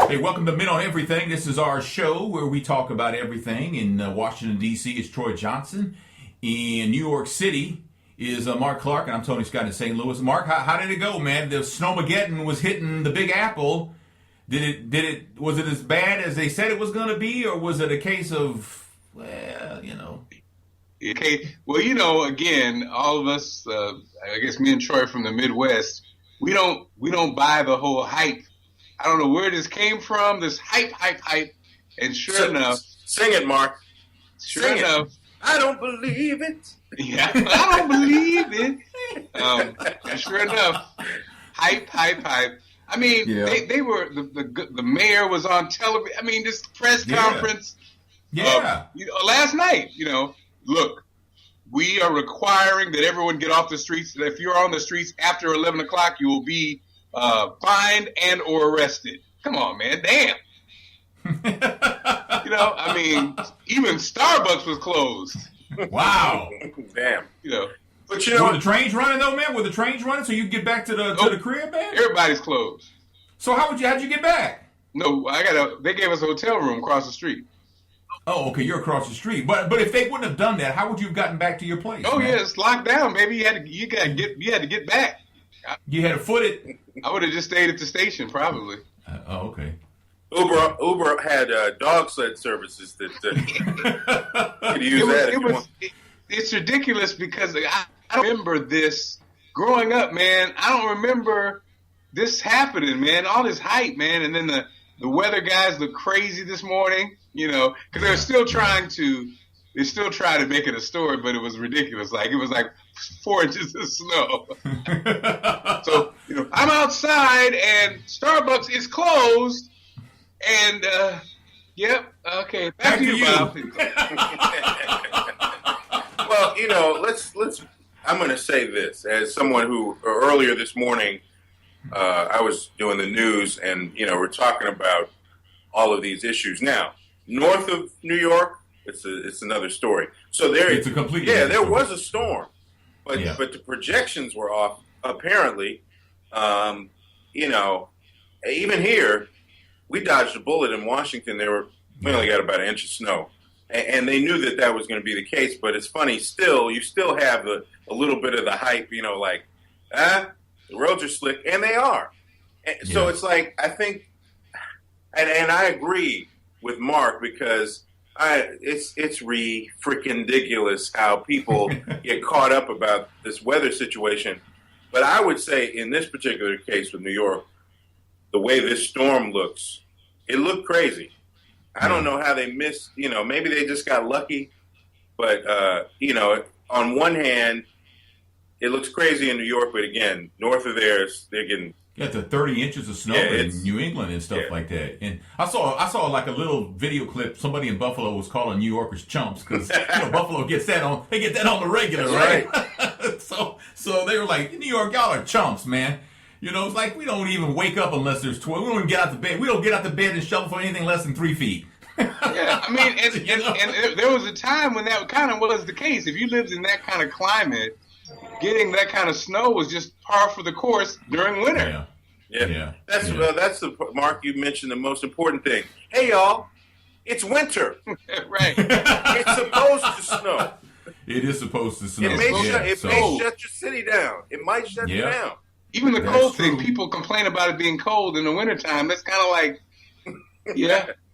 Hey, welcome to Men on Everything. This is our show where we talk about everything. In Washington, D.C. is Troy Johnson. In New York City is Mark Clark, and I'm Tony Scott in St. Louis. Mark, how did it go, man? The Snowmageddon was hitting the Big Apple. Was it as bad as they said it was going to be, or was it a case of, well, you know? Okay, well, you know, again, all of us, I guess me and Troy from the Midwest, we don't buy the whole hype. I don't know where this came from, this hype. And sure enough. Sing it, Mark. Sure enough. I don't believe it. Yeah, I don't believe it. And sure enough, hype. I mean, they were, the mayor was on television. I mean, this press conference. Last night, look, we are requiring that everyone get off the streets. That if you're on the streets after 11 o'clock, you will be fined and or arrested. Come on, man. Damn. I mean, even Starbucks was closed. Wow. Damn. But were the trains running though, man? Were the trains running so you could get back to the crib, man? Everybody's closed. So how'd you get back? No, they gave us a hotel room across the street. Oh, okay, you're across the street. But if they wouldn't have done that, how would you have gotten back to your place? Oh, man? Yeah, it's locked down, baby. You had to get back. You had to foot it. I would have just stayed at the station, probably. Okay. Uber had dog sled services that could use It's ridiculous because I remember this growing up, man. I don't remember this happening, man. All this hype, man, and then the weather guys look crazy this morning, because they're still trying to make it a story, but it was ridiculous. Like it was like 4 inches of snow. So I'm outside and Starbucks is closed, and yep, okay, back to you, Bob. Well, let's. I'm going to say this as someone who earlier this morning. I was doing the news, and we're talking about all of these issues. Now, north of New York, it's another story. So it's a completely there was a storm, but the projections were off. Apparently, even here, we dodged a bullet in Washington. We only got about an inch of snow, and they knew that was going to be the case. But it's funny, you still have a little bit of the hype, the roads are slick, and they are. So it's like, I think, and I agree with Mark because it's freaking ridiculous how people get caught up about this weather situation. But I would say in this particular case with New York, the way this storm looks, it looked crazy. I don't know how they missed, maybe they just got lucky. But, on one hand, it looks crazy in New York, but again, north of there, they're getting the 30 inches of snow in New England and stuff like that. And I saw like a little video clip. Somebody in Buffalo was calling New Yorkers chumps because Buffalo gets that on. They get that on the regular, right? So they were like, New York, y'all are chumps, man. It's like we don't even wake up unless there's 12. We don't even get out the bed. We don't get out the bed and shovel for anything less than 3 feet. Yeah, I mean, and there was a time when that kind of was the case. If you lived in that kind of climate, getting that kind of snow was just par for the course during winter. Yeah. That's the Mark. You mentioned the most important thing. Hey, y'all, it's winter. Right. It's supposed to snow. It is supposed to snow. It may shut your city down. It might shut you down. Even the cold thing, people complain about it being cold in the wintertime. That's kind of like,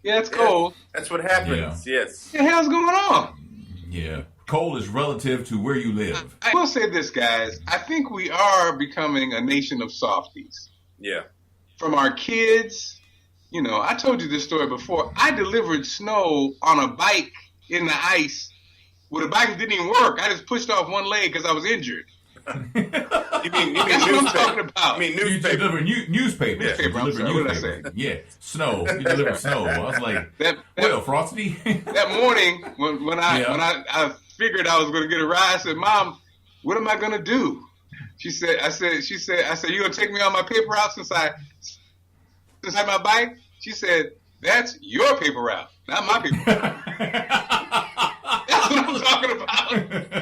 it's cold. That's what happens. Yes. What the hell's going on? Yeah. Cold is relative to where you live. I will say this, guys. I think we are becoming a nation of softies. Yeah. From our kids, I told you this story before. I delivered snow on a bike in the ice. Well, the bike didn't even work. I just pushed off one leg because I was injured. You mean That's what I'm talking about. I mean newspaper. You deliver newspaper. I'm sorry, what did I say? Yeah, snow. You deliver snow. I was like, Frosty? That morning when I figured I was going to get a ride, I said, Mom, what am I going to do? I said, you going to take me on my paper route since I had my bike? She said, that's your paper route, not my paper route. That's what I'm talking about.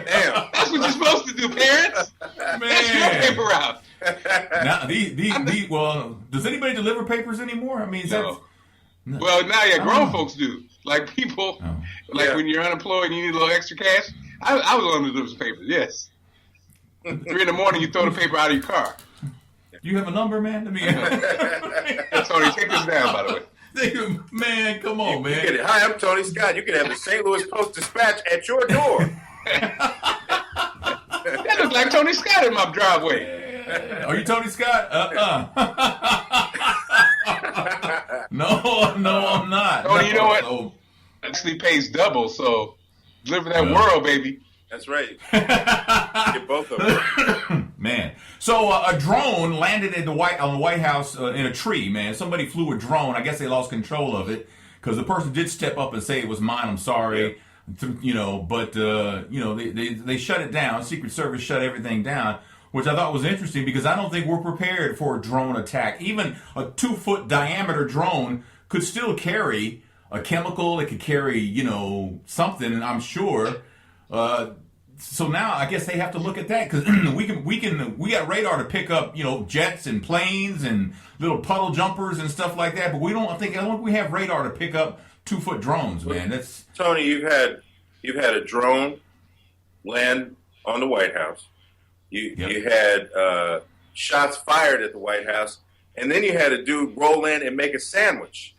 Damn. That's what you're supposed to do, parents. Man. That's your paper route. Now, well, does anybody deliver papers anymore? I mean, No. Well, now grown folks do. Like people, when you're unemployed and you need a little extra cash. I was on those papers. Yes. 3 in the morning, you throw the paper out of your car. You have a number, man? Tony, take this down, by the way. Man, come on, man. Hi, I'm Tony Scott. You can have the St. Louis Post-Dispatch at your door. That looks like Tony Scott in my driveway. Are you Tony Scott? No, I'm not. Tony, you know what? Actually pays double, so live in that world, baby. That's right. Get both of them. Man. So a drone landed on the White House in a tree, man. Somebody flew a drone. I guess they lost control of it because the person did step up and say it was mine. I'm sorry. Yeah. But they shut it down. Secret Service shut everything down, which I thought was interesting because I don't think we're prepared for a drone attack. Even a 2-foot diameter drone could still carry a chemical. It could carry, something, I'm sure. So now I guess they have to look at that because we got radar to pick up, jets and planes and little puddle jumpers and stuff like that. But I don't think we have radar to pick up 2-foot drones, man. That's Tony. You've had a drone land on the White House. You had shots fired at the White House, and then you had a dude roll in and make a sandwich.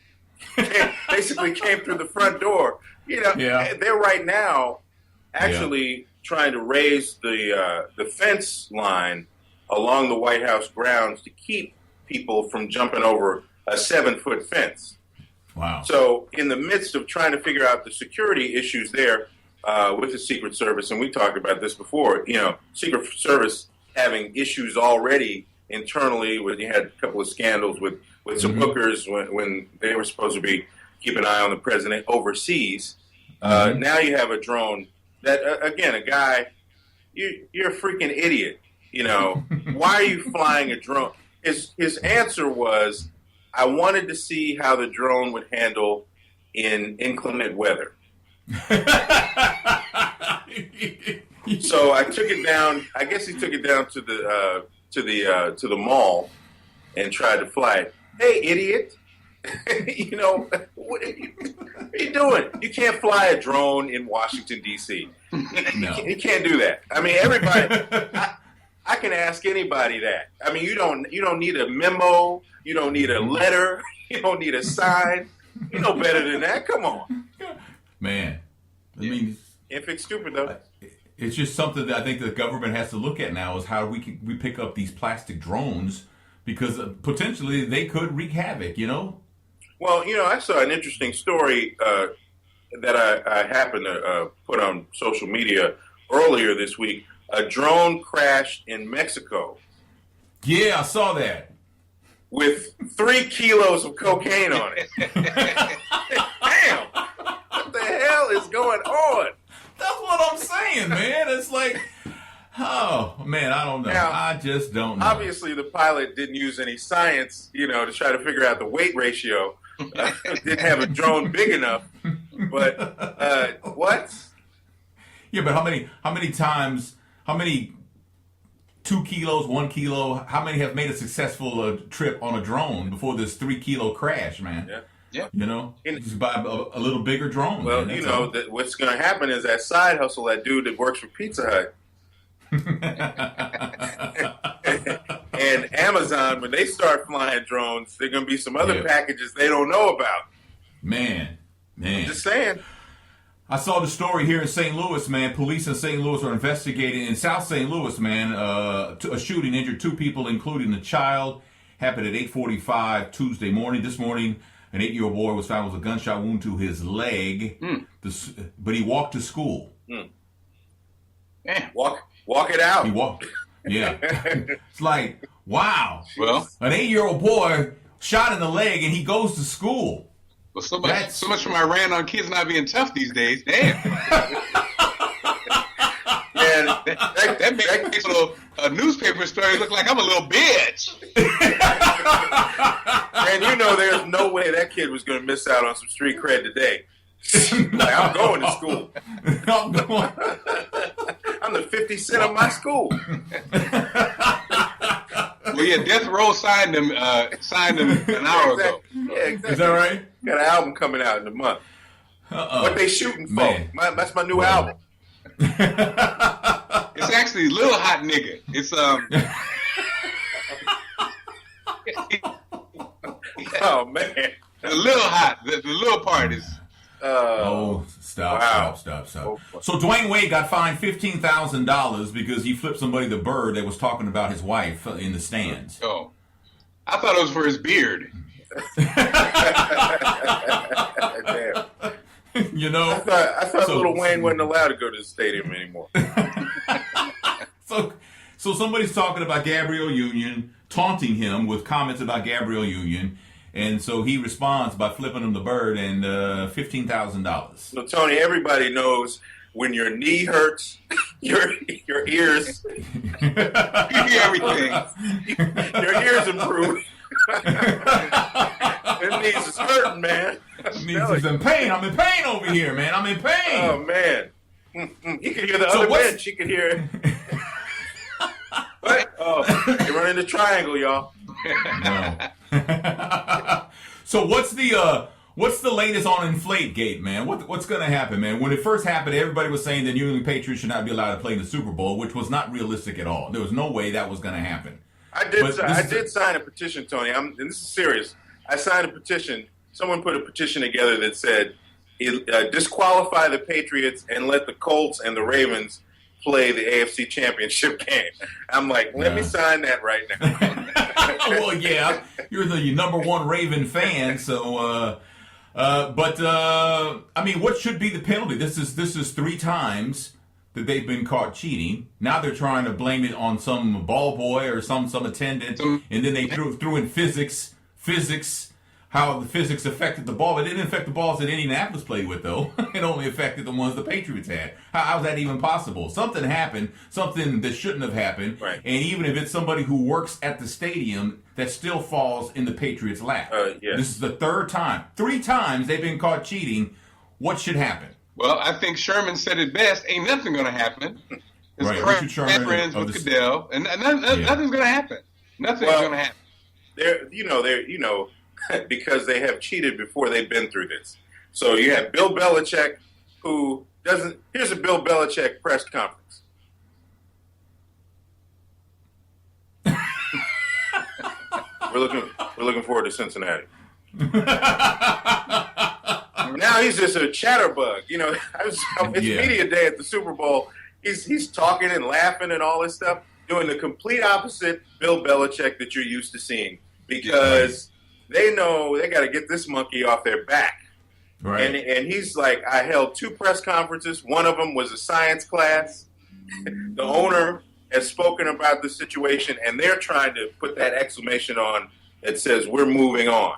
Basically came through the front door. They're right now actually trying to raise the fence line along the White House grounds to keep people from jumping over a 7-foot fence. Wow. So in the midst of trying to figure out the security issues there with the Secret Service, and we talked about this before, Secret Service having issues already internally when you had a couple of scandals with some hookers when they were supposed to be keeping an eye on the president overseas. Now you have a drone that, again, a guy, you're a freaking idiot. Why are you flying a drone? His answer was, I wanted to see how the drone would handle in inclement weather. So I took it down. I guess he took it down to the mall and tried to fly it. Hey, idiot! What are you doing? You can't fly a drone in Washington D.C. No. You can't do that. I mean, everybody. I can ask anybody that. I mean, you don't need a memo. You don't need a letter. You don't need a sign. You know better than that. Come on, man. I mean, if it's stupid though, it's just something that I think the government has to look at now is how we pick up these plastic drones because potentially they could wreak havoc. Well, I saw an interesting story that I happened to put on social media earlier this week. A drone crashed in Mexico. Yeah, I saw that. With 3 kilos of cocaine on it. Damn! What the hell is going on? That's what I'm saying, man. It's like, oh, man, I don't know. Now, I just don't know. Obviously, the pilot didn't use any science, to try to figure out the weight ratio. Didn't have a drone big enough. But, what? Yeah, but how many 2 kilos, 1 kilo, how many have made a successful trip on a drone before this 3 kilo crash, man? Yeah. Just buy a little bigger drone. Well, man, that what's going to happen is that side hustle, that dude that works for Pizza Hut and Amazon, when they start flying drones, there are going to be some other packages they don't know about. Man. I'm just saying. I saw the story here in St. Louis, man. Police in St. Louis are investigating in South St. Louis, man. A shooting injured 2 people, including a child. Happened at 8:45 Tuesday morning. This morning, an 8-year-old boy was found with a gunshot wound to his leg, but he walked to school. Yeah, walk it out. He walked. Yeah. It's like, wow. Well, an 8-year-old boy shot in the leg, and he goes to school. Well, so much for my rant on kids not being tough these days. Damn. Man, that makes a newspaper story look like I'm a little bitch. And there's no way that kid was going to miss out on some street cred today. Like, I'm going to school. I'm the 50 Cent of my school. Well, yeah, Death Row signed him an hour ago. Yeah, exactly. Is that right? Got an album coming out in a month. What they shooting for? Man. That's my new album. It's actually Little Hot Nigga. It's Oh man, the Little Hot. The little part is. Stop. Oh, So Dwayne Wade got fined $15,000 because he flipped somebody the bird that was talking about his wife in the stands. Oh, I thought it was for his beard. Damn. You know, I thought Little Wayne wasn't allowed to go to the stadium anymore. So somebody's talking about Gabrielle Union, taunting him with comments about Gabrielle Union, and so he responds by flipping him the bird and $15,000. So Tony, everybody knows when your knee hurts, your ears, You hear everything. your ears improve. Your knees is hurting, man. He's in pain. I'm in pain over here, man. I'm in pain. Oh man, you can hear the other bench. You can hear it. You're running the triangle, y'all. No. So what's the latest on Inflategate, man? What's going to happen, man? When it first happened, everybody was saying the New England Patriots should not be allowed to play in the Super Bowl, which was not realistic at all. There was no way that was going to happen. I did sign a petition, Tony. And this is serious. I signed a petition. Someone put a petition together that said disqualify the Patriots and let the Colts and the Ravens play the AFC Championship game. I'm like, let me sign that right now. Well, yeah, you're the number one Raven fan, so. I mean, what should be the penalty? This is 3 times that they've been caught cheating. Now they're trying to blame it on some ball boy or some attendant, and then they threw in physics, how the physics affected the ball. It didn't affect the balls that Indianapolis played with, though. It only affected the ones the Patriots had. How's that even possible? Something happened, something that shouldn't have happened, right. And even if it's somebody who works at the stadium, that still falls in the Patriots' lap. Yeah. This is the 3rd time. 3 times they've been caught cheating. What should happen? Well, I think Sherman said it best. Ain't nothing going to happen. It's Right, Richard Sherman friends of with the- Goodell, and nothing's going to happen. Nothing's going to happen. They're because they have cheated before they've been through this. So you have Bill Belichick, who doesn't. Here's a Bill Belichick press conference. We're looking forward to Cincinnati. Now he's just a chatterbug. It's media day at the Super Bowl. He's talking and laughing and all this stuff, doing the complete opposite Bill Belichick that you're used to seeing, because they know they got to get this monkey off their back. Right. And he's like, I held 2 press conferences. One of them was a science class. The owner has spoken about the situation, and they're trying to put that exclamation on that says, we're moving on.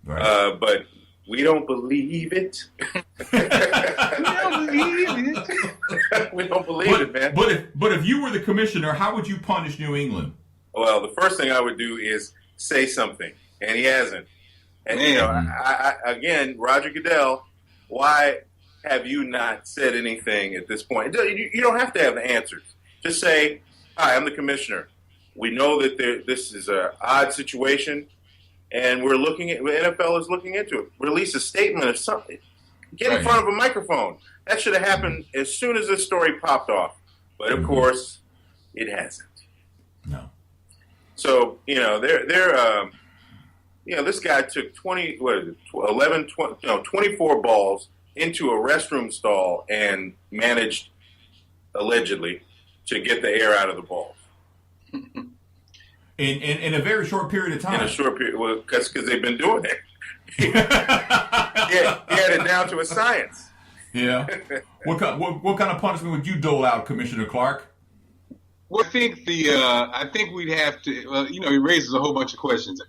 Right. But we don't believe it. We don't believe it. We don't believe it, man. But if you were the commissioner, how would you punish New England? Well, the first thing I would do is say something, and he hasn't. And, I again, Roger Goodell, why have you not said anything at this point? You don't have to have the answers. Just say, hi, I'm the commissioner. We know that this is an odd situation, and the NFL is looking into it. Release a statement of something. Get in front of a microphone. That should have happened as soon as this story popped off. But, of course, it hasn't. No. So, this guy took 24 balls into a restroom stall and managed, allegedly, to get the air out of the balls. In a very short period of time. In a short period, well, because they've been doing it. He had it down to a science. Yeah. What kind of punishment would you dole out, Commissioner Clark? Well, I think we'd have to. Well, he raises a whole bunch of questions.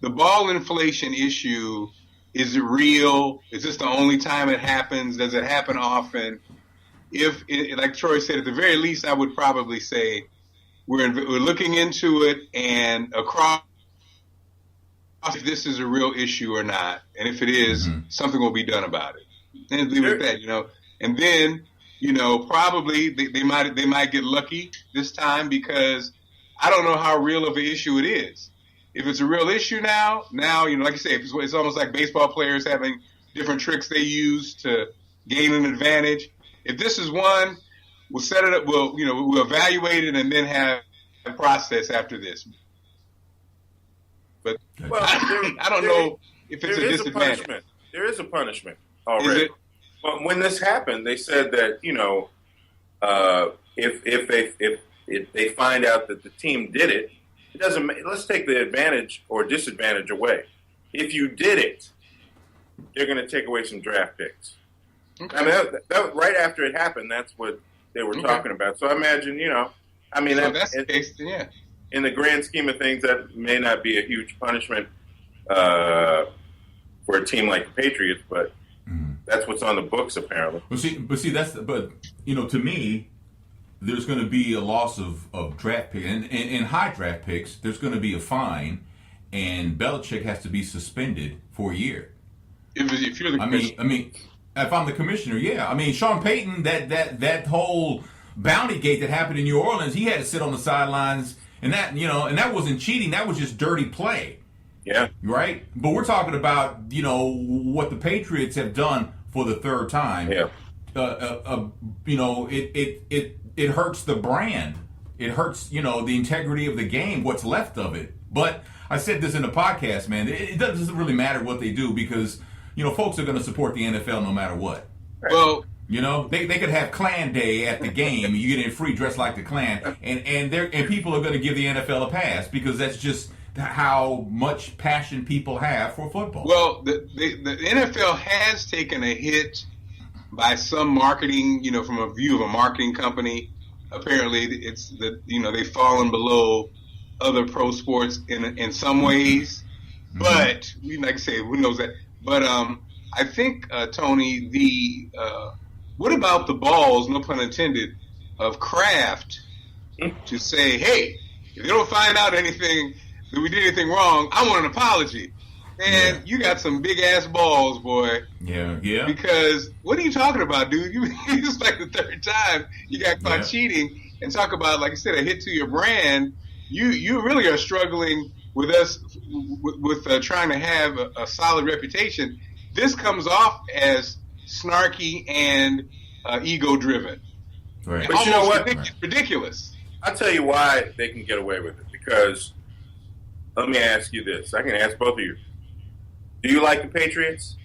The ball inflation issue, is it real? Is this the only time it happens? Does it happen often? Like Troy said, at the very least, I would probably say we're looking into it, and across if this is a real issue or not, and if it is, something will be done about it. And leave it at that, And then, probably they might get lucky this time, because I don't know how real of an issue it is. if it's a real issue now, like you say, it's almost like baseball players having different tricks they use to gain an advantage. If this is one, we'll set it up. We'll evaluate it and then have a process after this. But I don't know if it's a disadvantage. There is a punishment already. Is it? But when this happened, they said that if they find out that the team did it, it doesn't. Let's take the advantage or disadvantage away. If you did it, they're going to take away some draft picks. Okay. I mean, that right after it happened, that's what they were talking about. So I imagine, so that's the case. Yeah. In the grand scheme of things, that may not be a huge punishment for a team like the Patriots, but that's what's on the books apparently. But to me, there's going to be a loss of draft picks. And in high draft picks, there's going to be a fine, and Belichick has to be suspended for a year. If you're the commissioner. I mean, if I'm the commissioner, yeah. I mean, Sean Payton, that whole Bountygate that happened in New Orleans, he had to sit on the sidelines, and that wasn't cheating. That was just dirty play. Yeah. Right? But we're talking about, what the Patriots have done for the third time. Yeah. It hurts the brand. It hurts, the integrity of the game, what's left of it. But I said this in the podcast, man. It doesn't really matter what they do because, folks are going to support the NFL no matter what. Well, they could have Klan Day at the game. You get in free dressed like the Klan, and people are going to give the NFL a pass because that's just how much passion people have for football. Well, the NFL has taken a hit by some marketing, from a view of a marketing company. Apparently, it's they've fallen below other pro sports in some ways. Mm-hmm. But like I say, who knows that? But I think Tony, what about the balls? No pun intended. Of Kraft to say, hey, if they don't find out anything that we did anything wrong, I want an apology. And you got some big ass balls, boy. Yeah. Because what are you talking about, dude? It's like the third time you got caught cheating, and talk about, like I said, a hit to your brand. You really are struggling with us with trying to have a solid reputation. This comes off as snarky and ego driven. Right. But you know what? Ridiculous. I'll tell you why they can get away with it. Because let me ask you this. I can ask both of you. Do you like the Patriots?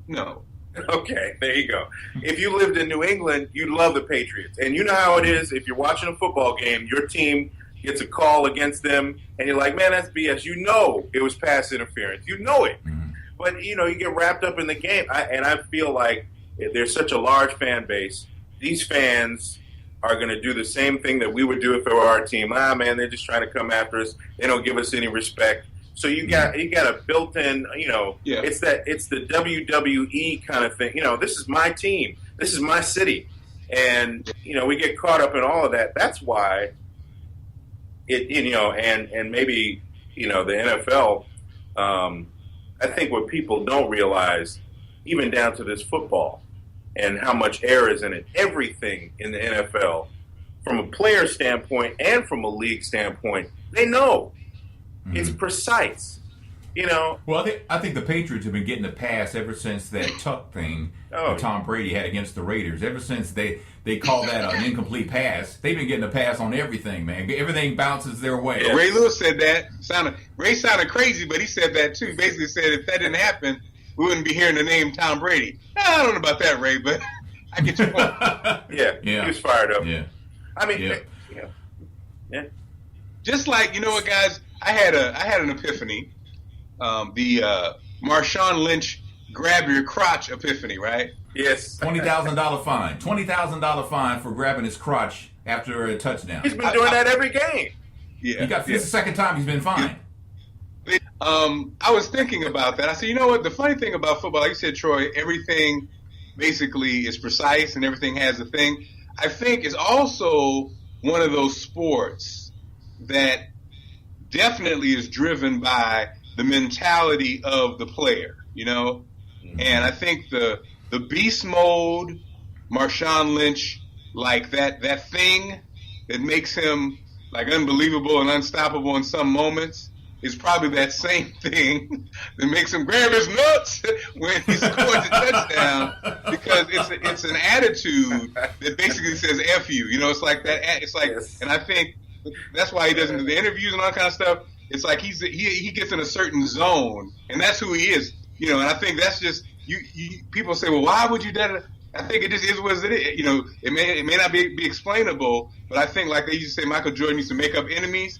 No. Okay, there you go. If you lived in New England, you'd love the Patriots. And you know how it is, if you're watching a football game, your team gets a call against them, and you're like, man, that's BS. You know it was pass interference. You know it. Mm-hmm. But, you get wrapped up in the game. And I feel like there's such a large fan base. These fans are going to do the same thing that we would do if it were our team. Man, they're just trying to come after us. They don't give us any respect. So you got a built-in, it's the WWE kind of thing. This is my team. This is my city. And, we get caught up in all of that. That's why and maybe, the NFL, I think what people don't realize, even down to this football and how much error is in it, everything in the NFL, from a player standpoint and from a league standpoint, they know. Mm-hmm. It's precise, Well, I think the Patriots have been getting a pass ever since that tuck thing that Tom Brady had against the Raiders. Ever since they called that an incomplete pass, they've been getting a pass on everything, man. Everything bounces their way. Yeah. Ray Lewis said that. Ray sounded crazy, but he said that too. He basically said if that didn't happen, we wouldn't be hearing the name Tom Brady. I don't know about that, Ray, but I get your point. Yeah, he was fired up. Yeah. I mean, yeah. Just like, what, guys? I had an epiphany. The Marshawn Lynch grab your crotch epiphany, right? Yes. $20,000 fine. $20,000 fine for grabbing his crotch after a touchdown. He's been doing that every game. Yeah. This is the second time he's been fined. I was thinking about that. I said, you know what? The funny thing about football, like you said, Troy, everything basically is precise and everything has a thing. I think it's also one of those sports that definitely is driven by the mentality of the player, Mm-hmm. And I think the beast mode, Marshawn Lynch, like that thing that makes him like unbelievable and unstoppable in some moments, is probably that same thing that makes him grab his nuts when he scores a touchdown, because it's an attitude that basically says "F you." You know, it's like that. It's like, yes. And I think that's why he doesn't do the interviews and all that kind of stuff. It's like he gets in a certain zone, and that's who he is. You know, and I think that's just people say, well, why would you do that? I think it just is what it is. You know, it may not be explainable, but I think, like they used to say, Michael Jordan used to make up enemies.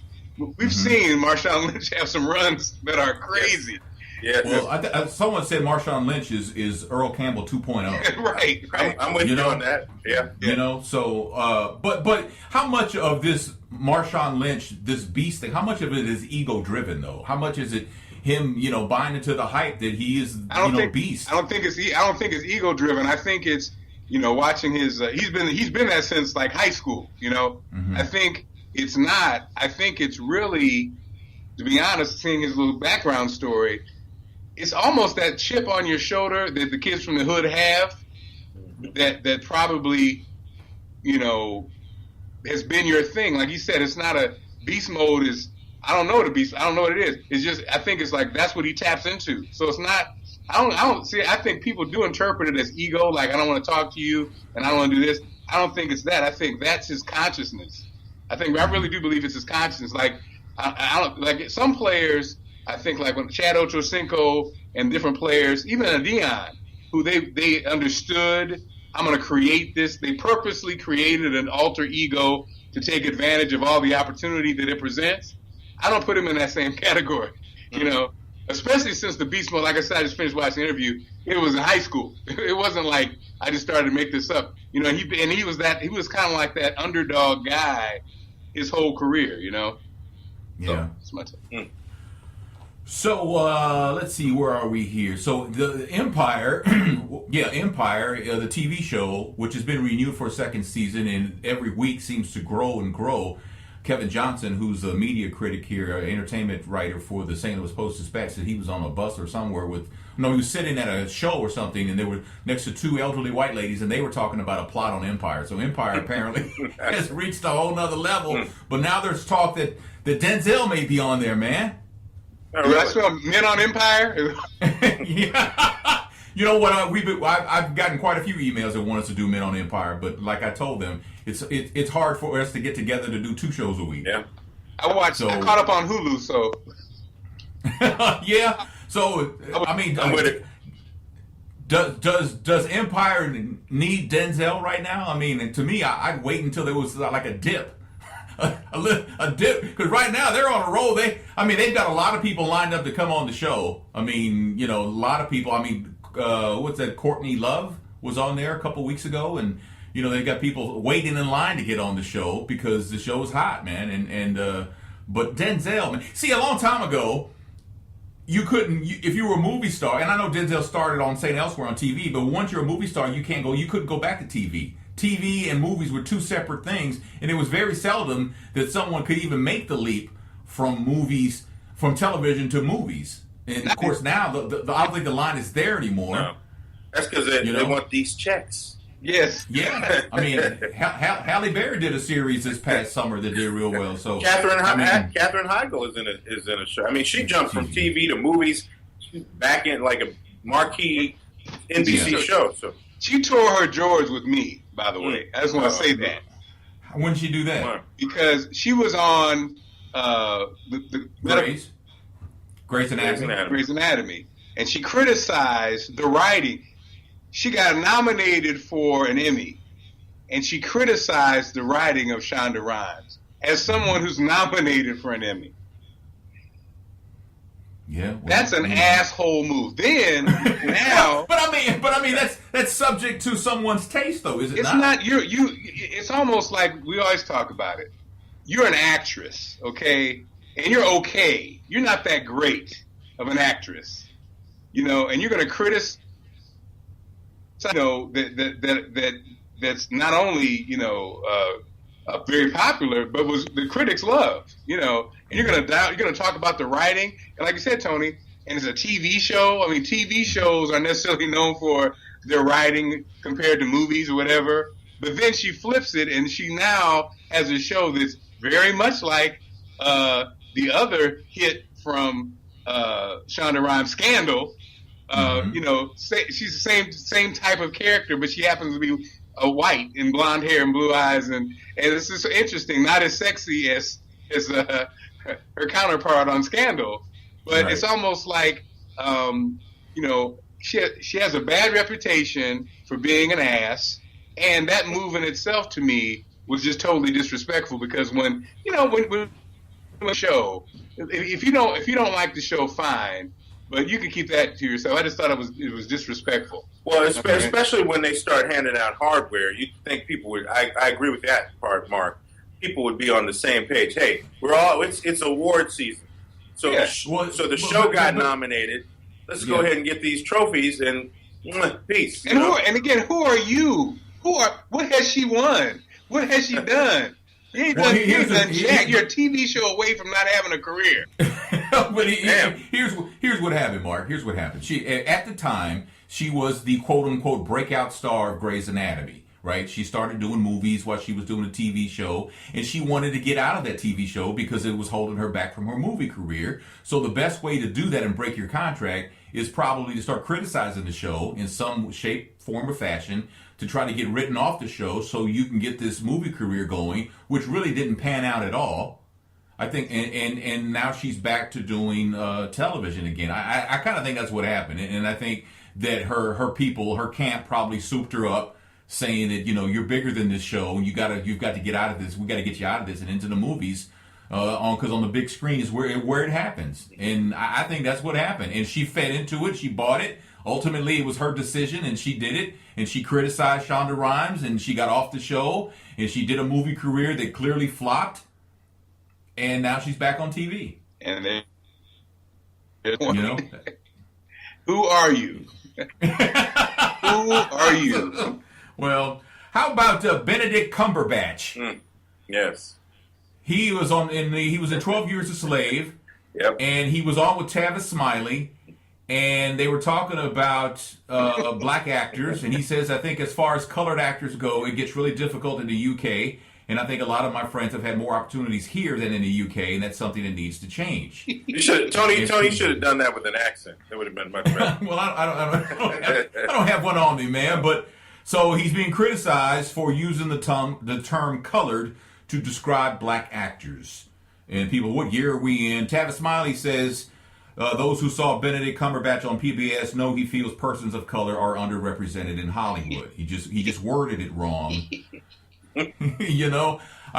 We've seen Marshawn Lynch have some runs that are crazy. Yeah. Well, someone said Marshawn Lynch is Earl Campbell 2.0. Right. I'm with you on that. Yeah. You know, so but how much of this Marshawn Lynch, this beast thing, how much of it is ego driven though? How much is it him, you know, buying into the hype that he is, beast? I don't think it's ego driven. I think it's, you know, watching his. He's been that since like high school. You know, I think it's not. I think it's really, to be honest, seeing his little background story, it's almost that chip on your shoulder that the kids from the hood have. That probably, you know, has been your thing. Like you said, it's not a beast mode. I don't know what a beast. I don't know what it is. It's just, I think it's like that's what he taps into. So it's not. I don't see. I think people do interpret it as ego. Like, I don't want to talk to you, and I don't want to do this. I don't think it's that. I think that's his consciousness. I really do believe it's his consciousness. Like, I don't like some players. I think like when Chad Ochocinco and different players, even a Dion, who they understood, I'm going to create this. They purposely created an alter ego to take advantage of all the opportunity that it presents. I don't put him in that same category, you know, especially since the beast mode, like I said, I just finished watching the interview. It was in high school. It wasn't like I just started to make this up, you know, and he was kind of like that underdog guy his whole career, you know? Yeah. So, that's my take. So, let's see, where are we here? So, the Empire, Empire, the TV show, which has been renewed for a second season and every week seems to grow and grow. Kevin Johnson, who's a media critic here, an entertainment writer for the St. Louis Post-Dispatch, said he was on a bus or somewhere he was sitting at a show or something, and they were next to two elderly white ladies, and they were talking about a plot on Empire. So Empire apparently has reached a whole nother level, but now there's talk that Denzel may be on there, man. Oh, really? That's from Men on Empire? Yeah. You know what? I've gotten quite a few emails that want us to do Men on Empire, but like I told them, it's hard for us to get together to do 2 shows a week. Yeah, I caught up on Hulu, so yeah. So I mean, I'm with it. Does Empire need Denzel right now? I mean, to me, I'd wait until there was like a dip. A dip, because right now they're on a roll. They've got a lot of people lined up to come on the show. I mean, you know, a lot of people. I mean, what's that? Courtney Love was on there a couple weeks ago, and you know, they've got people waiting in line to get on the show because the show is hot, man. But Denzel, man, see, a long time ago, you couldn't, if you were a movie star, and I know Denzel started on St. Elsewhere on TV, but once you're a movie star, you couldn't go back to TV. TV and movies were 2 separate things, and it was very seldom that someone could even make the leap from television to movies. And of course now, I don't think the line is there anymore. No. That's because they want these checks. Yes. Yeah. I mean, Halle Berry did a series this past summer that did real well. So Katherine Heigl is in a show. I mean, she jumped from TV to movies. She's back in like a marquee NBC show. So she tore her drawers with me, by the way. I just want to say that. When did she do that? Because she was on Grey's Anatomy. And she criticized the writing. She got nominated for an Emmy, and she criticized the writing of Shonda Rhimes as someone who's nominated for an Emmy. Yeah, well, that's an asshole move. Then now, but I mean that's subject to someone's taste, though, is it not? It's not. It's almost like we always talk about it. You're an actress, okay, and you're okay. You're not that great of an actress, you know, and you're going to criticize. You know that's not only very popular, but was the critics love. You know, and you're gonna talk about the writing, and like you said, Tony, and it's a TV show. I mean, TV shows are necessarily known for their writing compared to movies or whatever. But then she flips it, and she now has a show that's very much like the other hit from Shonda Rhimes' Scandal. She's the same type of character, but she happens to be a white and blonde hair and blue eyes, and it's just interesting. Not as sexy as her counterpart on Scandal, but It's almost like she has a bad reputation for being an ass, and that move in itself to me was just totally disrespectful. Because when a show, if you don't like the show, fine. But you can keep that to yourself. I just thought it was disrespectful. Well, especially when they start handing out hardware, you'd think people would. I agree with that part, Mark. People would be on the same page. Hey, it's award season, so the show got nominated. Let's go ahead and get these trophies and peace. And who are you? What has she won? What has she done? You ain't done jack. You're a TV show away from not having a career. But here's what happened, Mark. Here's what happened. She at the time she was the quote unquote breakout star of Grey's Anatomy. Right? She started doing movies while she was doing a TV show, and she wanted to get out of that TV show because it was holding her back from her movie career. So the best way to do that and break your contract is probably to start criticizing the show in some shape, form, or fashion to try to get written off the show so you can get this movie career going, which really didn't pan out at all. I think, and now she's back to doing television again. I kind of think that's what happened, and I think that her people, her camp, probably souped her up, saying that you're bigger than this show, and you've got to get out of this. We got to get you out of this and into the movies, because on the big screen is where it happens. And I think that's what happened. And she fed into it. She bought it. Ultimately, it was her decision, and she did it. And she criticized Shonda Rhimes, and she got off the show, and she did a movie career that clearly flopped. And now she's back on TV. And then, who are you? Who are you? Well, how about Benedict Cumberbatch? Yes, he was he was in 12 Years a Slave. Yep. And he was on with Tavis Smiley, and they were talking about black actors. And he says, I think as far as colored actors go, it gets really difficult in the UK. And I think a lot of my friends have had more opportunities here than in the UK, and that's something that needs to change. Tony should have done that with an accent. It would have been much better. Well, I don't have one on me, man. But so he's being criticized for using the term "colored" to describe black actors. And people, what year are we in? Tavis Smiley says, those who saw Benedict Cumberbatch on PBS know he feels persons of color are underrepresented in Hollywood. He just worded it wrong. I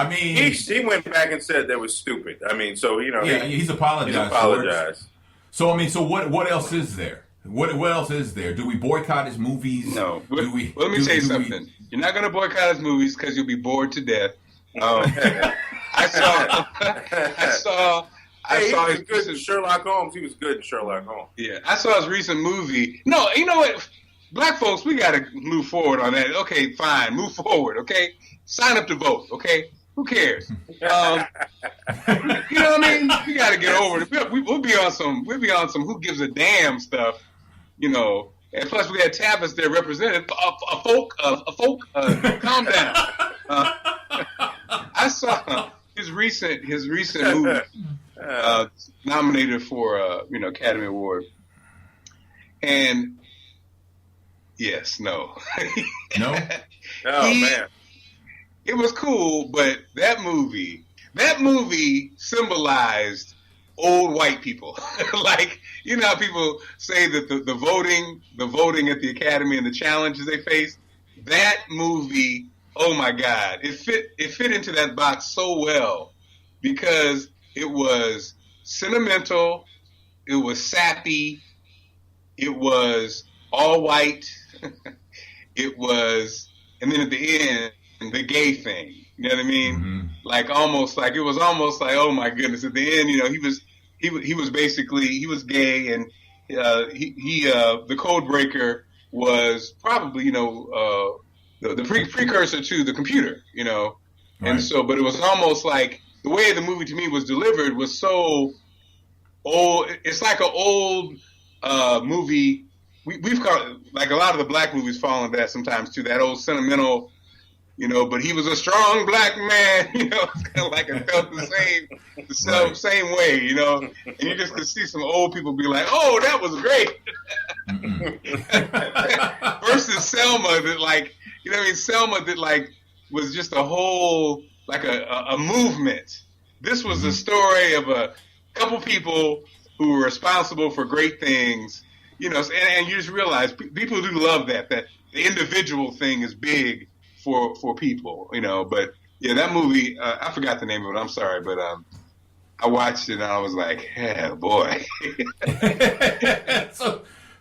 mean, he went back and said that was stupid. I mean, so he's apologized. So I mean, so what else is there? What else is there? Do we boycott his movies? No. Let me say something. You're not going to boycott his movies because you'll be bored to death. I saw his good in Sherlock Holmes. He was good in Sherlock Holmes. Yeah, I saw his recent movie. No, you know what? Black folks, we got to move forward on that. Okay, fine, move forward. Okay, sign up to vote. Okay, who cares? You know what I mean? We got to get over it. We'll be on some who gives a damn stuff. And plus we got Tavis there represented. A folk, calm down. I saw his recent movie nominated for Academy Award, and yes, no, no, man, it was cool, but that movie symbolized old white people. Like, how people say that the voting at the Academy and the challenges they face. That movie, oh my God, it fit into that box so well because it was sentimental, it was sappy, it was all white, it was, and then at the end, the gay thing. You know what I mean? Mm-hmm. It was almost like, oh my goodness! At the end, he was basically gay, and the Codebreaker was probably the precursor to the computer, Right. And so, but it was almost like the way the movie to me was delivered was so old. It's like an old movie. We've called, like a lot of the black movies fall into that sometimes too. That old sentimental but he was a strong black man, it's kind of like it felt the same way, and you just could see some old people be like, oh, that was great. Versus Selma that Selma that was just a whole, like a movement. This was the story of a couple people who were responsible for great things, and you just realize people do love that the individual thing is big for people, but yeah, that movie, I forgot the name of it, I'm sorry, but I watched it and I was like, yeah, boy.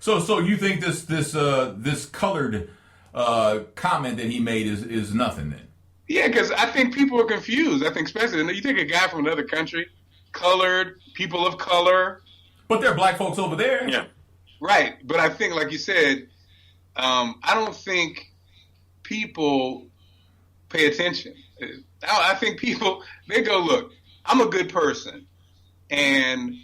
So you think this colored comment that he made is nothing then? Yeah, because I think people are confused. I think especially, you take a guy from another country, colored, people of color. But there are black folks over there. Yeah. Right. But I think, like you said, I don't think people pay attention. I think people, they go, look, I'm a good person. And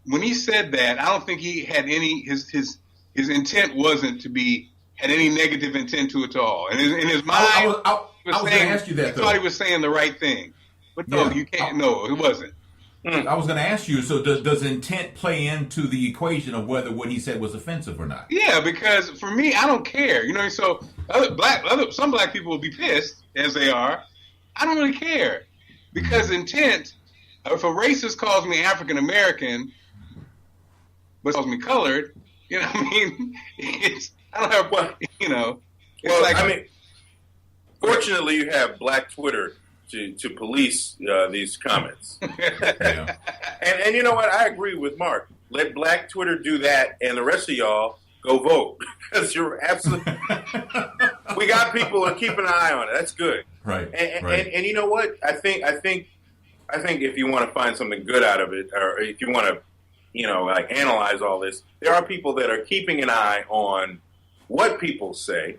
when he said that, I don't think he had his intent wasn't had any negative intent to it at all. And in his mind, I was going to ask you that, he thought he was saying the right thing. But no, you can't. No, it wasn't. I was going to ask you, so does intent play into the equation of whether what he said was offensive or not? Yeah, because for me, I don't care. So some black people will be pissed, as they are. I don't really care. Because intent, if a racist calls me African American, but calls me colored, I don't have, fortunately, you have Black Twitter to police these comments. Yeah. And you know what? I agree with Mark. Let Black Twitter do that, and the rest of y'all go vote, because you're absolutely. We got people who keep an eye on it. That's good. Right. And you know what? I think if you want to find something good out of it, or if you want to, analyze all this, there are people that are keeping an eye on what people say,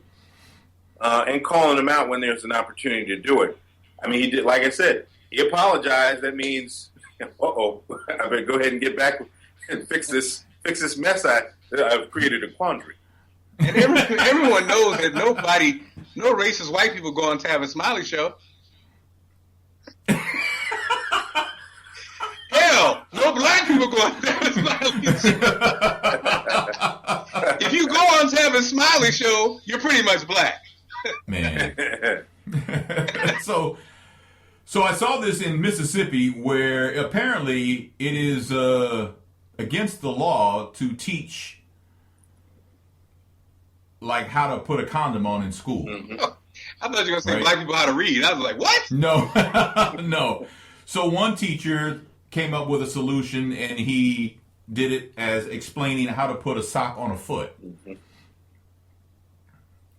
and calling them out when there's an opportunity to do it. I mean, he did, like I said, he apologized. That means, I better go ahead and get back and fix this mess I've created a quandary. And everyone knows that no racist white people go on Tavis Smiley show. Hell, no black people go on Tavis Smiley show. If you go on Tavis Smiley show, you're pretty much black. Man. So I saw this in Mississippi, where apparently it is against the law to teach how to put a condom on in school. Mm-hmm. I thought you were going to say black people how to read. I was like, what? No, no. So one teacher came up with a solution, and he did it as explaining how to put a sock on a foot. Mm-hmm.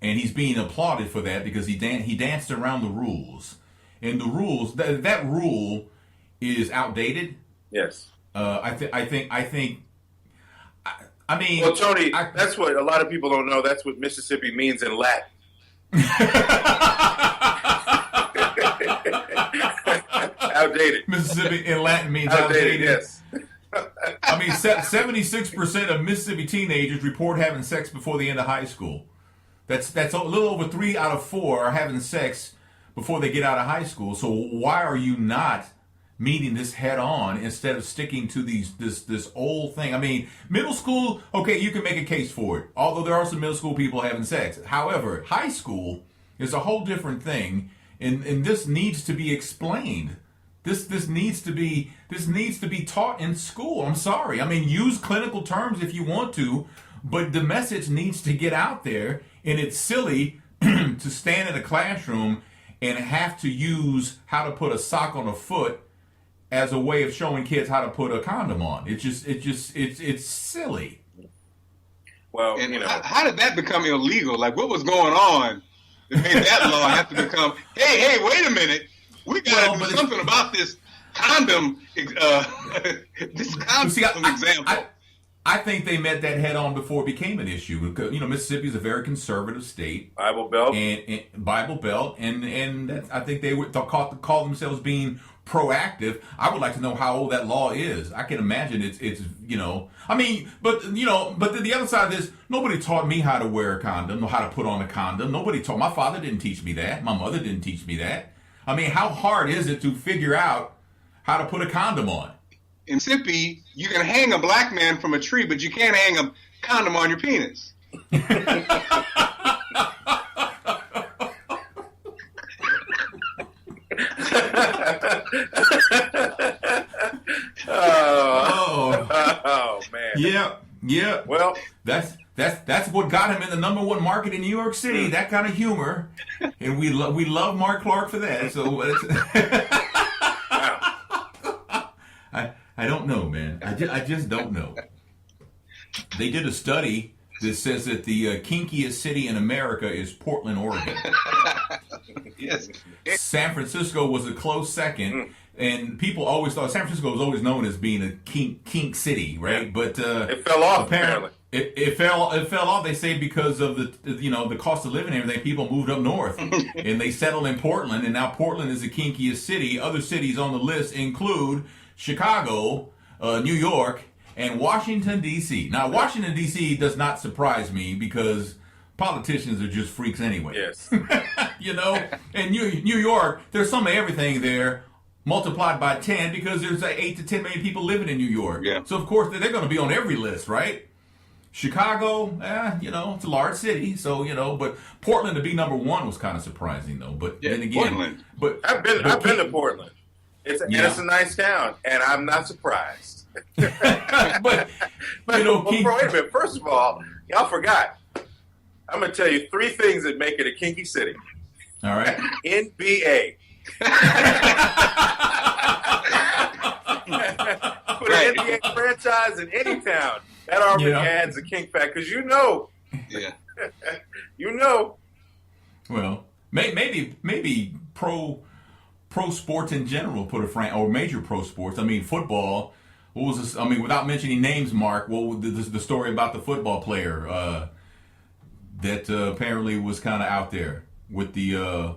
And he's being applauded for that because he danced around the rules. And the rules, that rule is outdated. Yes. I mean. Well, Tony, that's what a lot of people don't know. That's what Mississippi means in Latin. Outdated. Mississippi in Latin means outdated. Yes. I mean, 76% of Mississippi teenagers report having sex before the end of high school. That's a little over 3 out of 4 are having sex before they get out of high school. So why are you not meeting this head on instead of sticking to this old thing? I mean, middle school, okay, you can make a case for it, although there are some middle school people having sex. However, high school is a whole different thing, and this needs to be explained. This needs to be taught in school. I'm sorry. I mean, use clinical terms if you want to, but the message needs to get out there. And it's silly to stand in a classroom and have to use how to put a sock on a foot as a way of showing kids how to put a condom on. It's silly. Well, and how did that become illegal? Like, what was going on that made that law have to become? Hey, wait a minute. We got to do something about this condom. This condom example. I think they met that head on before it became an issue. Because, Mississippi is a very conservative state. Bible Belt. And Bible Belt. And I think they would call themselves being proactive. I would like to know how old that law is. I can imagine it's I mean, but the other side of this, nobody taught me how to wear a condom, how to put on a condom. Nobody taught. My father didn't teach me that. My mother didn't teach me that. I mean, how hard is it to figure out how to put a condom on? In Mississippi, you can hang a black man from a tree, but you can't hang a condom on your penis. Oh man. Yeah. Well, that's what got him in the number 1 market in New York City. That kind of humor, and we love Mark Clark for that. So I don't know, man. I just don't know. They did a study that says that the kinkiest city in America is Portland, Oregon. Yes. San Francisco was a close second, and people always thought San Francisco was always known as being a kink city, right? But it fell off. Apparently, it fell off. They say because of the cost of living and everything. People moved up north, and they settled in Portland, and now Portland is the kinkiest city. Other cities on the list include Chicago, New York, and Washington, D.C. Now, Washington, D.C. does not surprise me because politicians are just freaks anyway. Yes. And New York, there's some of everything there multiplied by 10 because there's 8 to 10 million people living in New York. Yeah. So, of course, they're going to be on every list, right? Chicago, it's a large city, so, but Portland to be number 1 was kind of surprising, though. But then again, Portland. But I've been to Portland. It's a nice town, and I'm not surprised. but wait a minute. First of all, y'all forgot. I'm going to tell you 3 things that make it a kinky city. All right. NBA. Put an NBA franchise in any town. That already adds a kink factor because Well, maybe pro sports in general put or major pro sports. I mean, football. What was this? I mean, without mentioning names, Mark, what was the story about the football player that apparently was kind of out there with the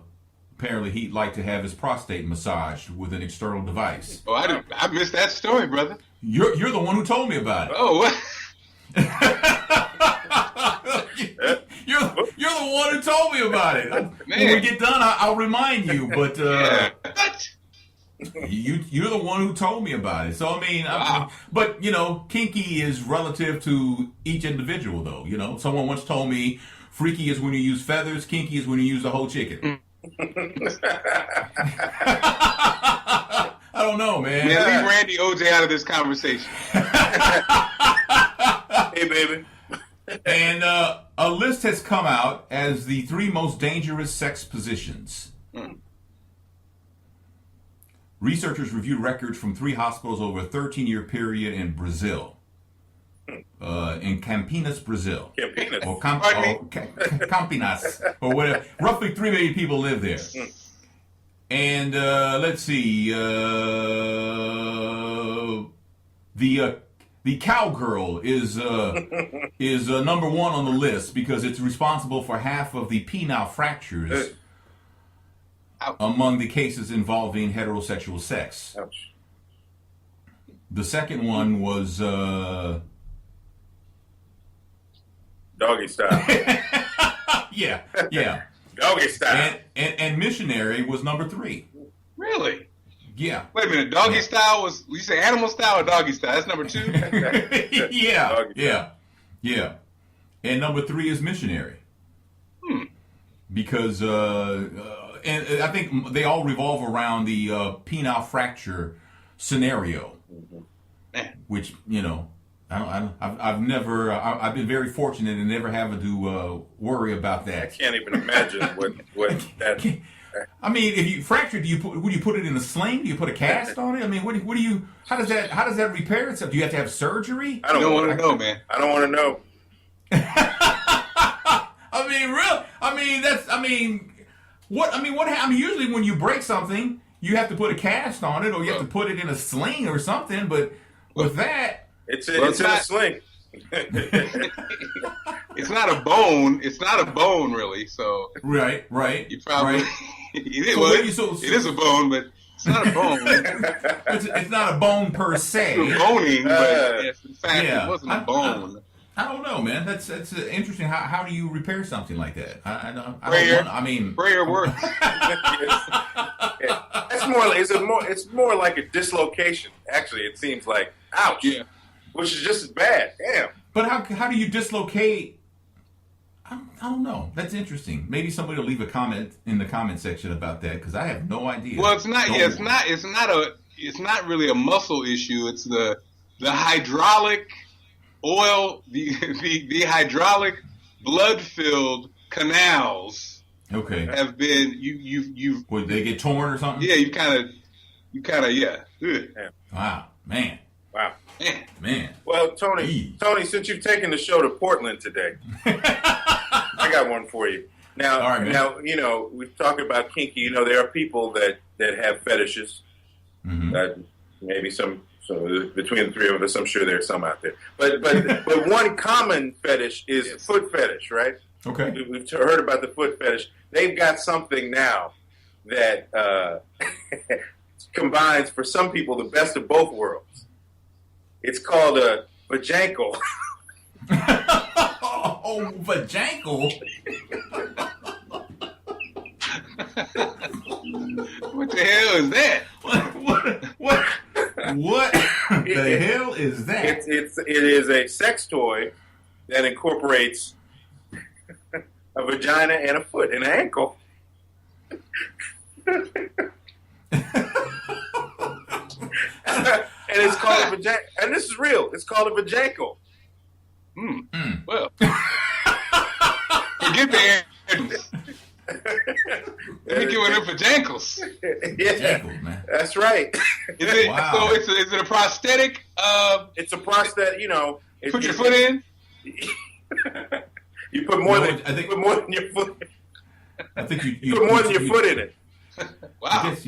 apparently he'd like to have his prostate massaged with an external device. Oh, I missed that story, brother. You're the one who told me about it. Oh, what? You're the one who told me about it. Man. When we get done, I'll remind you. But What? you're the one who told me about it. So I mean, wow. But kinky is relative to each individual, though. Someone once told me freaky is when you use feathers, kinky is when you use the whole chicken. I don't know, man. Man, leave Randy OJ out of this conversation. Hey, baby. And a list has come out as the 3 most dangerous sex positions. Researchers reviewed records from 3 hospitals over a 13-year period in Brazil. In Campinas, Brazil. Campinas. Or Campinas. Or whatever. Roughly 3 million people live there. And let's see. The cowgirl is number 1 on the list because it's responsible for half of the penile fractures among the cases involving heterosexual sex. Ouch. The second one was doggy style. yeah. Doggy style. And missionary was number 3. Really? Yeah. Wait a minute. Doggy style was, you say animal style or doggy style? That's number 2? Yeah. And number 3 is missionary. Because, and I think they all revolve around the penile fracture scenario, which, I've been very fortunate and never having to worry about that. I can't even imagine what that. I mean, if you fracture, would you put it in a sling? Do you put a cast on it? I mean, what do you? How does that repair itself? Do you have to have surgery? I don't want to know, man. I don't want to know. What? Usually when you break something, you have to put a cast on it, or you have to put it in a sling or something. But with that, it's in a sling. It's not a bone. It's not a bone, really. So right. You probably right. it is a bone, but It's not a bone. It's not a bone per se. Boning, but yes, in fact, it wasn't a bone. I don't know, man. That's interesting. How do you repair something like that? Prayer works. That's more. It's more like a dislocation. Actually, it seems like ouch. Yeah. Which is just as bad. Damn. But how do you dislocate? I don't know. That's interesting. Maybe somebody will leave a comment in the comment section about that because I have no idea. Well, it's not. Yeah, it's not really a muscle issue. It's the hydraulic oil, the hydraulic blood-filled canals. Okay. Have been you've. Would they get torn or something? Yeah, you kind of yeah. Wow, man. Wow. Man. Well, Tony, since you've taken the show to Portland today, I got one for you. Now, all right, now, we've talked about kinky. There are people that have fetishes. Mm-hmm. Maybe some between the three of us, I'm sure there are some out there. But one common fetish is foot fetish, right? Okay. We've heard about the foot fetish. They've got something now that combines, for some people, the best of both worlds. It's called a vajankle. Oh, vajankle? What the hell is that? What the hell is that? It is a sex toy that incorporates a vagina and a foot and an ankle. And it's called a vajankle. And this is real. It's called a vajankle. Well, forget the ankles. Let me get one of them vajankles. Yeah, man. That's right. Is it, Wow. So is it a prosthetic? It's a prosthetic. Put your foot in. You put more than I think put more than your foot. I think You put more than your foot in it. Wow. I guess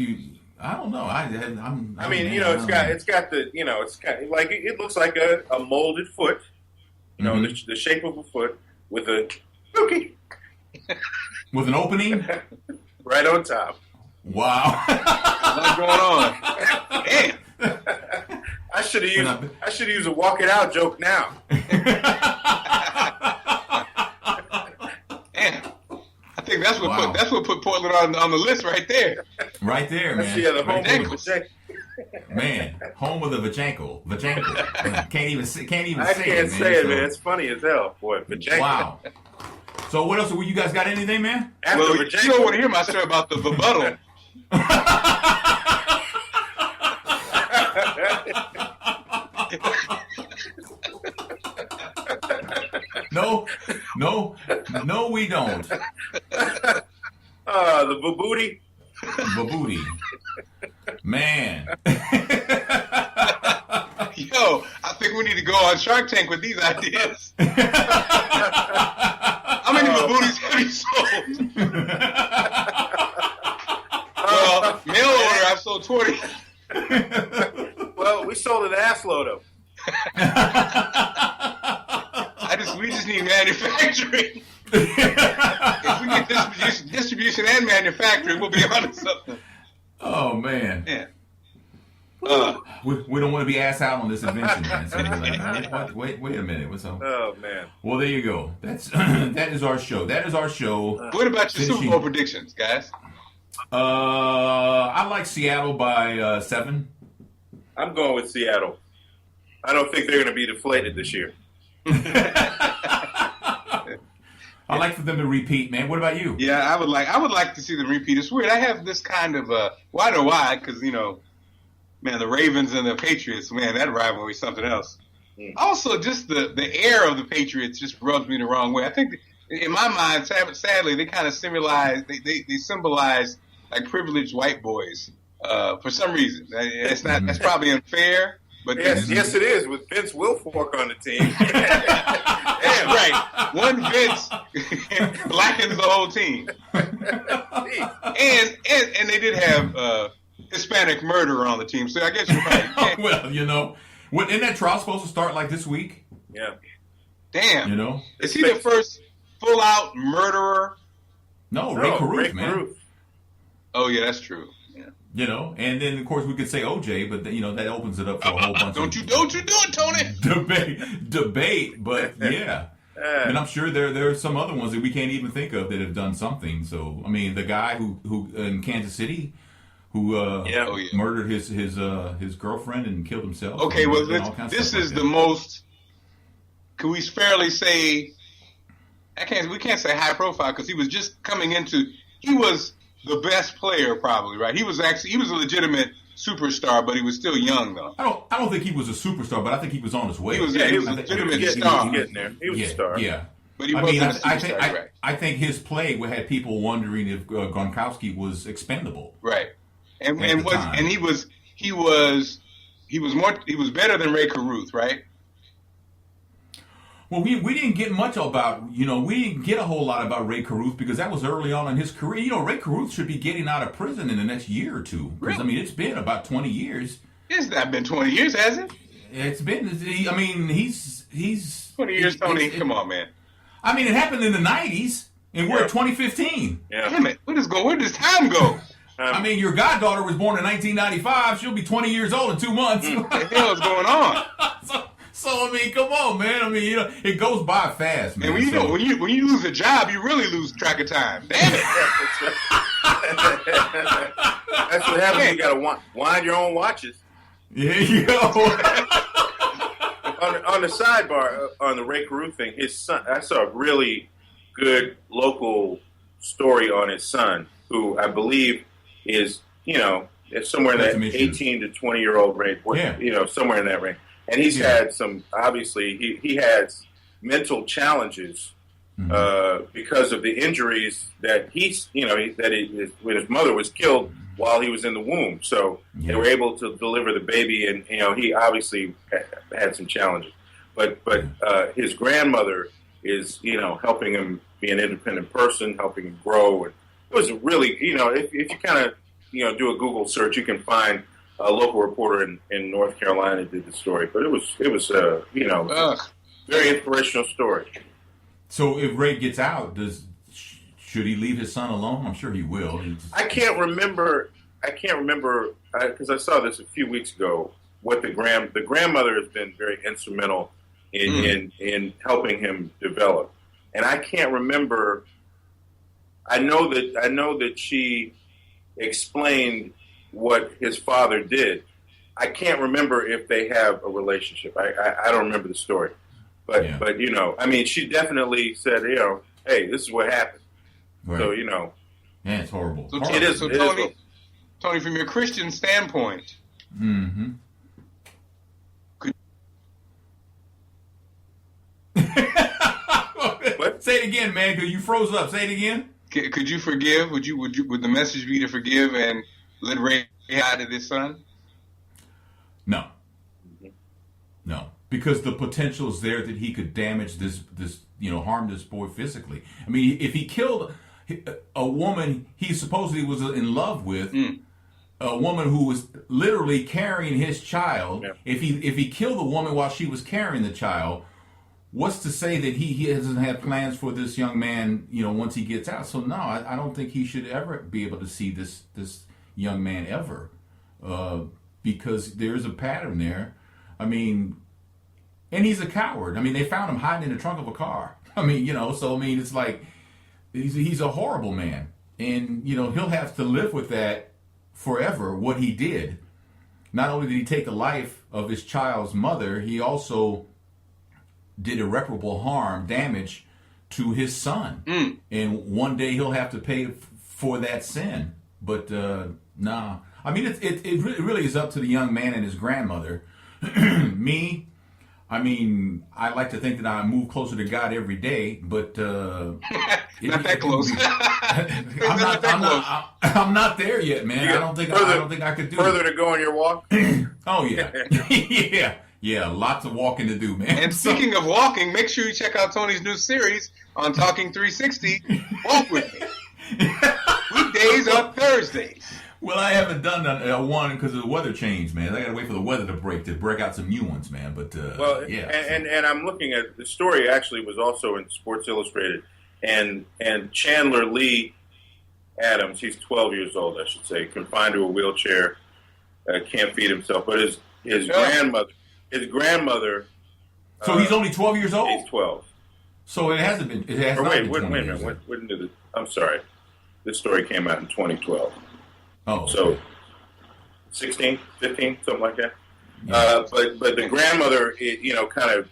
I don't know. It's got the, it's kind of like it looks like a molded foot, the shape of a foot with a cookie with an opening right on top. Wow. What's going on? Damn. I should have used a walk it out joke now. Damn. I think that's what put Portland on the list right there. Right there, man. Yeah, the home Man, home with a vajankle. Can't even say it. I can't say it, man. It's funny as hell, boy. Vajankle. Wow. So what else? You guys got anything, man? Well, you don't want to hear my story about the rebuttal. No, we don't. The babooty. Babooty. Man. Yo, I think we need to go on Shark Tank with these ideas. How many babooties have you sold? Well, mail order, I've sold 20. Well, we sold an ass load of them. We just need manufacturing. If we get distribution and manufacturing, we'll be onto something. Oh, man. Yeah. We don't want to be ass out on this invention, man. So like, wait a minute. What's up? Oh, man. Well, there you go. That is our show. What about your Super Bowl predictions, guys? I like Seattle by 7. I'm going with Seattle. I don't think they're going to be deflated this year. I'd like for them to repeat, man. What about you? Yeah, I would like to see them repeat. It's weird. I have this kind of why do I? Because man, the Ravens and the Patriots, man, that rivalry is something else. Also, just the air of the Patriots just rubs me the wrong way. I think in my mind, sadly, they kind of symbolize like privileged white boys for some reason. That's probably unfair. But yes, it is, with Vince Wilfork on the team. That's right. One Vince blackens the whole team. And they did have Hispanic murderer on the team, so I guess you're right. Well, isn't that trial supposed to start like this week? Yeah. Damn. Is he the first full-out murderer? No, Ray Caruth, man. Caruth. Oh, yeah, that's true. Yeah. And then of course we could say OJ, but that opens it up for a whole bunch don't you do it, Tony. debate. But yeah, and I'm sure there are some other ones that we can't even think of that have done something. So I mean, the guy who in Kansas City who murdered his girlfriend and killed himself. Okay, well this is the most. Can we fairly say? We can't say high profile because he was just coming into. He was the best player, probably, right? He was a legitimate superstar, but he was still young, though. I don't think he was a superstar, but I think he was on his way. He was a legitimate star. He was getting there. He was a star. Yeah. But he wasn't a superstar, I think his play had people wondering if Gronkowski was expendable. Right. And he was better than Ray Caruth, right? Well, we didn't get much about, we didn't get a whole lot about Ray Caruth because that was early on in his career. Ray Caruth should be getting out of prison in the next year or two. Because, Really? it's been about 20 years. It's not been 20 years, has it? It's been, he's 20 years, Tony. Come on, man. It happened in the 90s, and we're at 2015. Yeah. Damn it. Where does time go? Your goddaughter was born in 1995. She'll be 20 years old in 2 months. What the hell is going on? So come on, man. It goes by fast, man. And when you lose a job, you really lose track of time. Damn it! That's what happens. You got to wind your own watches. Yeah, you go. On the sidebar, on the Ray Caruth thing, his son. I saw a really good local story on his son, who I believe is somewhere in that 18 to 20-year-old range. Yeah. Somewhere in that range. And he's had some, obviously, he has mental challenges because of the injuries that when his mother was killed while he was in the womb. So they were able to deliver the baby, and he obviously had some challenges. But his grandmother is helping him be an independent person, helping him grow. And it was really if you kind of do a Google search, you can find a local reporter in North Carolina did the story, but it was very inspirational story. So if Ray gets out, should he leave his son alone? I'm sure he will. I can't remember because I saw this a few weeks ago. What the grandmother has been very instrumental in helping him develop, and I can't remember. I know that she explained what his father did. I can't remember if they have a relationship. I don't remember the story, but she definitely said, hey, this is what happened. Right. So yeah, it's horrible. So, horrible. It is. So Tony, from your Christian standpoint, What? Say it again, man, because you froze up. Say it again. could you forgive? Would the message be to forgive and let Ray out of his son? No, because the potential is there that he could damage this harm this boy physically. If he killed a woman he supposedly was in love with, a woman who was literally carrying his child, if he killed a woman while she was carrying the child, what's to say that he doesn't have plans for this young man, once he gets out? So no, I don't think he should ever be able to see this young man ever, because there's a pattern there. And he's a coward. They found him hiding in the trunk of a car. It's like he's a horrible man, and he'll have to live with that forever. What he did. Not only did he take the life of his child's mother, he also did irreparable damage to his son, and one day he'll have to pay for that sin. But nah, it really is up to the young man and his grandmother. Me, I like to think that I move closer to God every day, but not that close. I'm not there yet, man. I don't think I could do further it. to go on your walk. Oh yeah, yeah, lots of walking to do, man. And speaking of walking, make sure you check out Tony's new series on Talking 360. Walk with me. Weekdays on Thursdays. Well, I haven't done one because of the weather change, man. I got to wait for the weather to break out some new ones, man. But yeah. And I'm looking at the story. Actually, was also in Sports Illustrated, and Chandler Lee Adams. He's 12 years old, I should say, confined to a wheelchair, can't feed himself. But his grandmother. So he's only 12 years old? He's 12. So it hasn't been. It has or not wait, been wait 20 a years. minute. When did I'm sorry. This story came out in 2012. Oh, okay. So 16, 15, something like that. Yeah. But the grandmother, kind of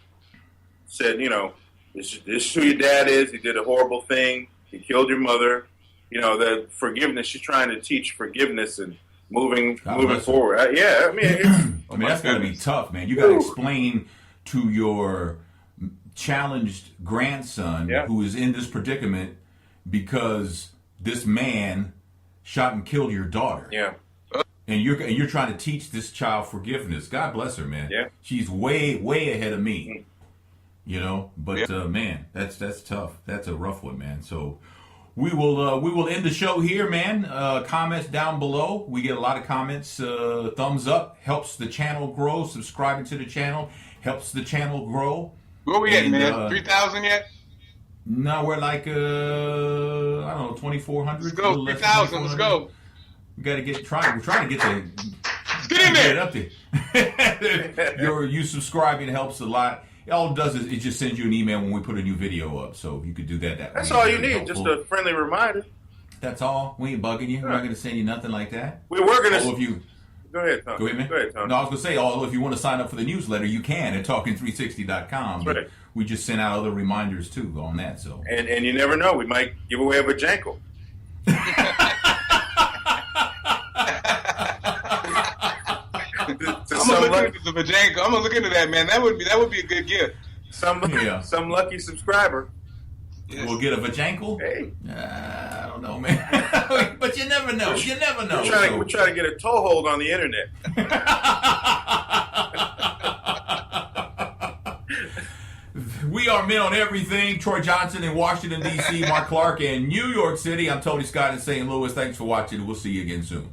said, this is who your dad is. He did a horrible thing. He killed your mother. The forgiveness. She's trying to teach forgiveness and moving forward. Yeah, I mean, it's, that's got to be tough, man. You got to explain to your challenged grandson who is in this predicament because this man shot and killed your daughter. Yeah. And you're trying to teach this child forgiveness. God bless her, man. Yeah. She's way ahead of me. But man, that's tough. That's a rough one, man. So we will end the show here, man. Comments down below. We get a lot of comments. Thumbs up helps the channel grow. Subscribing to the channel helps the channel grow. Where we at, man? 3,000 yet? No, we're like I don't know, 2,400. Let's go, 3,000. Let's go. We got to we're trying to get the. Let's get in there. Get up there. You subscribing helps a lot. All it does is it just sends you an email when we put a new video up. So you could do that. That's all you need. Just a friendly reminder. That's all. We ain't bugging you. We're not going to send you nothing like that. We're working this. If you go ahead, Tom. Go ahead, man. Go ahead, Tom. No, I was going to say, if you want to sign up for the newsletter, you can at talking360.com. That's right. We just sent out other reminders too on that. So and you never know, we might give away a vajankle. I'm gonna look into that, man. That would be a good gift. Some lucky subscriber. Yes. We'll get a vajankle. Hey, I don't know, man. But you never know. You never know. We're trying to get a toehold on the internet. We are Men on Everything. Troy Johnson in Washington, D.C., Mark Clark in New York City. I'm Tony Scott in St. Louis. Thanks for watching. We'll see you again soon.